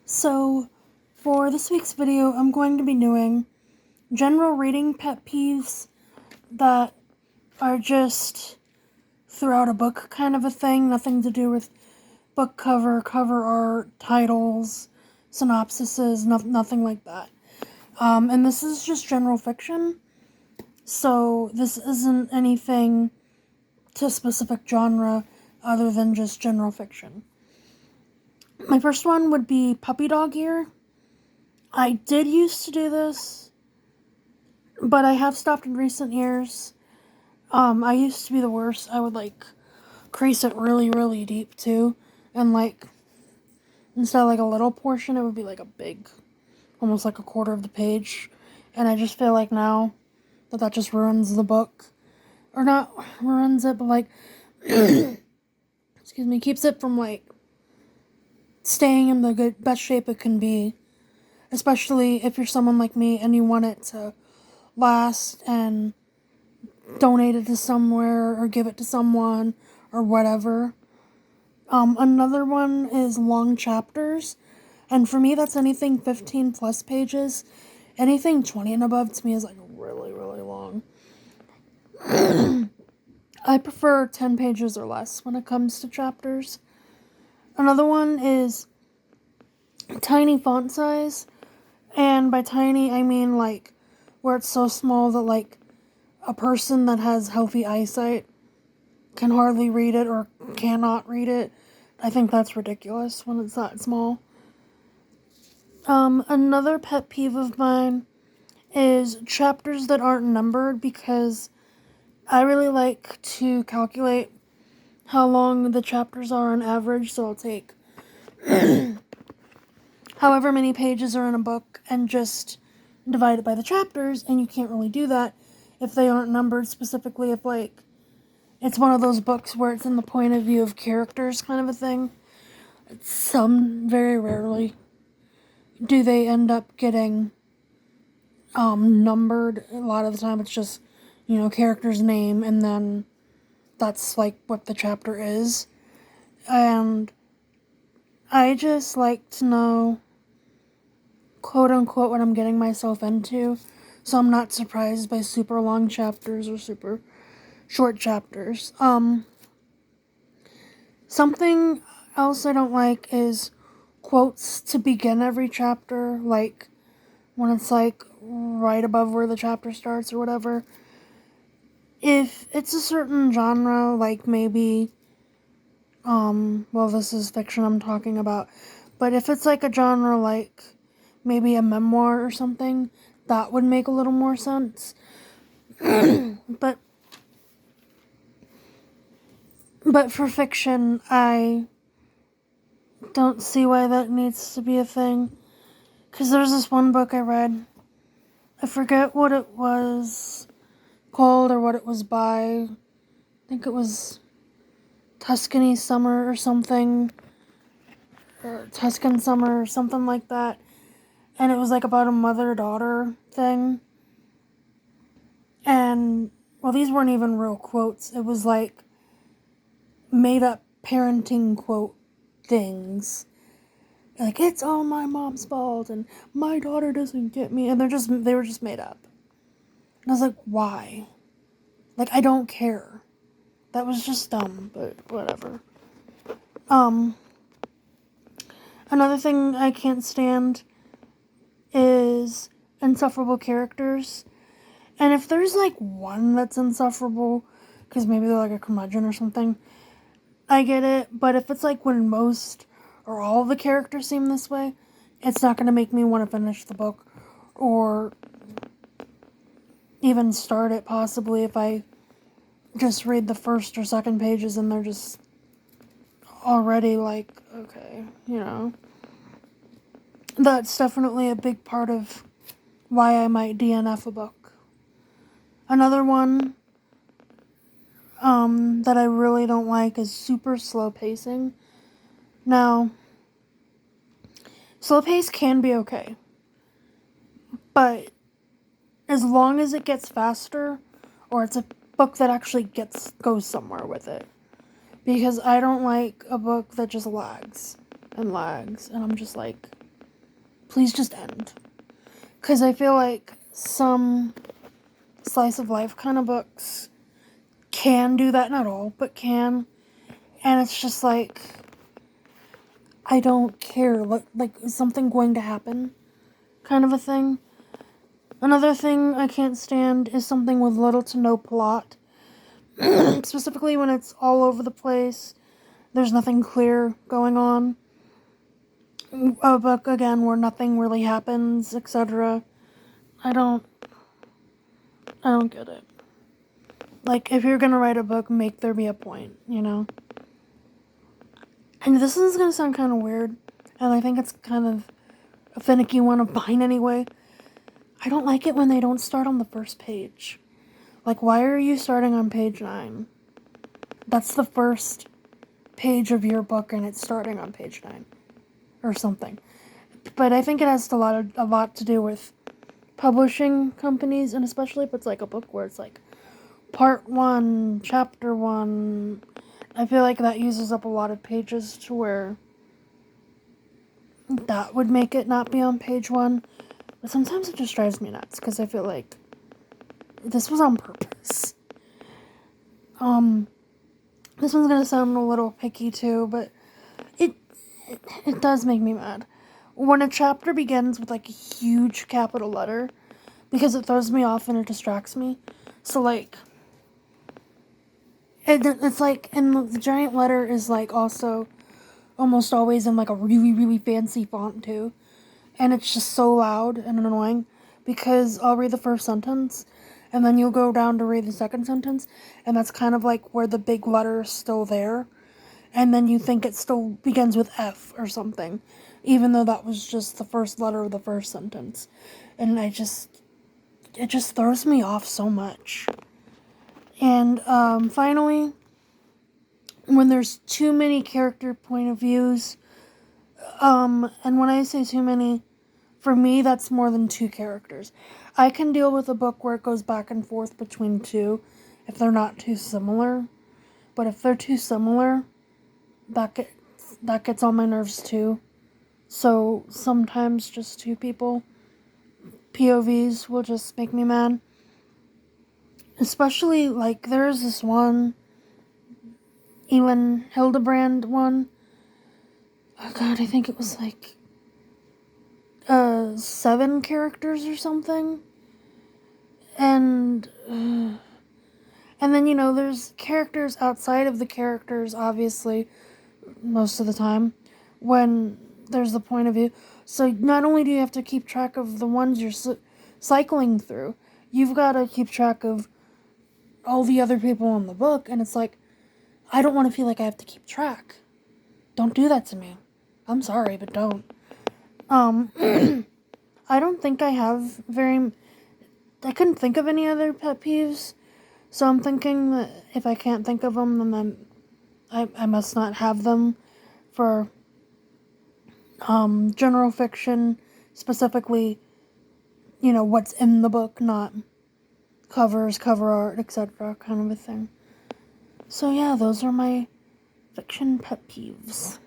So, for this week's video, I'm going to be doing general reading pet peeves that are just throughout a book kind of a thing, nothing to do with book cover, cover art, titles, synopsises, nothing like that. And this is just general fiction, so this isn't anything to specific genre other than just general fiction. My first one would be puppy dog ear. I did used to do this, but I have stopped in recent years. I used to be the worst. I would, crease it really, really deep, too. And, instead of, a little portion, it would be, a big, almost like a quarter of the page. And I just feel like now that just ruins the book. Or not ruins it, but, excuse me, keeps it from, staying in the best shape it can be. Especially if you're someone like me and you want it to last and donate it to somewhere or give it to someone or whatever. Another one is long chapters. And for me, that's anything 15 plus pages. Anything 20 and above to me is really, really long. I prefer 10 pages or less when it comes to chapters. Another one is tiny font size. And by tiny, I mean where it's so small that a person that has healthy eyesight can hardly read it or cannot read it. I think that's ridiculous when it's that small. Another pet peeve of mine is chapters that aren't numbered, because I really like to calculate how long the chapters are on average, so I'll take however many pages are in a book and just divide it by the chapters, and you can't really do that if they aren't numbered specifically, if it's one of those books where it's in the point of view of characters kind of a thing. Some, very rarely, do they end up getting numbered. A lot of the time it's just, character's name, and then that's what the chapter is. And I just like to know, quote unquote, what I'm getting myself into, so I'm not surprised by super long chapters or super short chapters. Something else I don't like is quotes to begin every chapter, when it's right above where the chapter starts or whatever. If it's a certain genre, maybe, well, this is fiction I'm talking about, but if it's a genre maybe a memoir or something, that would make a little more sense. But for fiction, I don't see why that needs to be a thing. Because there's this one book I read, I forget what it was called or what it was by. I think it was Tuscany Summer or something, or Tuscan Summer or something like that. And it was about a mother-daughter thing. And, well, these weren't even real quotes. It was made-up parenting quote things. It's all my mom's fault, and my daughter doesn't get me. And they were just made up. And I was why? I don't care. That was just dumb, but whatever. Another thing I can't stand is insufferable characters. And if there's one that's insufferable, because maybe they're a curmudgeon or something, I get it. But if it's when most or all the characters seem this way, it's not going to make me want to finish the book or even start it, possibly, if I just read the first or second pages and they're just already okay, That's definitely a big part of why I might DNF a book. Another one that I really don't like is super slow pacing. Now, slow pace can be okay, but as long as it gets faster, or it's a book that actually goes somewhere with it. Because I don't like a book that just lags, and I'm just please just end. Because I feel like some slice of life kind of books can do that, not all, but can. And it's just like, I don't care. Like, is something going to happen? Kind of a thing. Another thing I can't stand is something with little to no plot. Specifically when it's all over the place. There's nothing clear going on. A book, again, where nothing really happens, etc. I don't get it. Like, if you're gonna write a book, make there be a point, you know? And this is gonna sound kind of weird, and I think it's kind of a finicky one of mine anyway. I don't like it when they don't start on the first page. Like, why are you starting on page 9? That's the first page of your book, and it's starting on page 9. Or something. But I think it has a lot to do with publishing companies, and especially if it's like a book where it's like part 1, chapter 1. I feel like that uses up a lot of pages to where that would make it not be on page 1. But sometimes it just drives me nuts because I feel like this was on purpose. This one's gonna sound a little picky too, but it does make me mad. When a chapter begins with like a huge capital letter, because it throws me off and it distracts me. So like, it's like, and the giant letter is like also almost always in like a really, really fancy font too. And it's just so loud and annoying because I'll read the first sentence and then you'll go down to read the second sentence, and that's kind of like where the big letter is still there. And then you think it still begins with F or something, even though that was just the first letter of the first sentence. And it just throws me off so much. And finally, when there's too many character point of views, and when I say too many, for me, that's more than 2 characters. I can deal with a book where it goes back and forth between 2 if they're not too similar. But if they're too similar, that gets on my nerves too. So sometimes just 2 people, POVs, will just make me mad. Especially, like, there's this one Elin Hildebrand one. Oh god, I think it was like 7 characters or something. And then, you know, there's characters outside of the characters, obviously, most of the time, when there's the point of view. So not only do you have to keep track of the ones you're cycling through, you've got to keep track of all the other people in the book, and it's like, I don't want to feel like I have to keep track. Don't do that to me. I'm sorry, but don't. I don't think I have I couldn't think of any other pet peeves, so I'm thinking that if I can't think of them, then I must not have them for, general fiction, specifically, you know, what's in the book, not covers, cover art, etc., kind of a thing. So yeah, those are my fiction pet peeves.